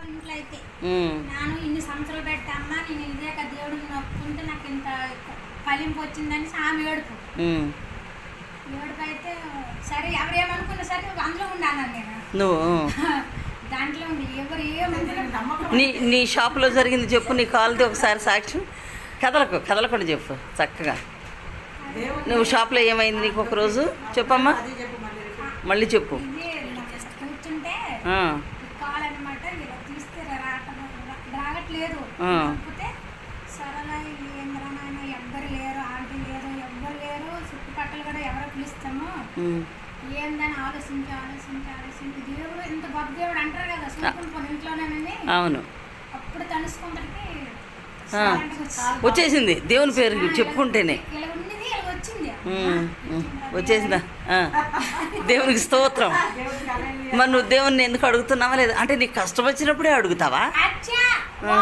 వాళ్ళ ఇంట్లో అయితే నేను ఇన్ని సంవత్సరాలు పెట్టామ్మా, నేను ఇదే కదా దేవుడిని నొప్పుకుంటే నాకు ఇంత ఫలింపు వచ్చిందని ఆమె ఏడుపు. ఏడుపు అయితే సరే ఎవరేమనుకున్నా సరే అందులో ఉండాను నేను. నువ్వు దాంట్లో ఉండి ఎవరు ఏమనుకున్నా నీ షాప్లో జరిగింది చెప్పు, నీ కాల్ది ఒకసారి సాక్ష్యం. కదలకుండా చెప్పు చక్కగా. నువ్వు షాప్లో ఏమైంది నీకు ఒకరోజు చెప్పమ్మా, మళ్ళీ చెప్పు. కూర్చుంటే కాల్ అనమాట, ఇలా తీస్తే రాగట్లేదు. కాకపోతే సరళ ఏంద్రా నాయన ఎవ్వరు లేరు, ఆంటీ లేదు, ఎవ్వరు లేరు, చుట్టుపక్కల కూడా ఎవరో పిలుస్తాము ఏందని ఆలోచించి దేవుడు ఇంత గొప్ప దేవుడు అంటారు కదా, చూసుకుంటున్నాను ఇంట్లోనేనని. అవును, అప్పుడు తలుసుకుంటే వచ్చేసింది దేవుని పేరు చెప్పుకుంటేనే ఇలా ఉన్నది ఇలా వచ్చింది. వచ్చేసిందా? దేవునికి స్తోత్రం. మరి నువ్వు దేవుణ్ణి ఎందుకు అడుగుతున్నావా లేదా? అంటే నీకు కష్టం వచ్చినప్పుడే అడుగుతావా?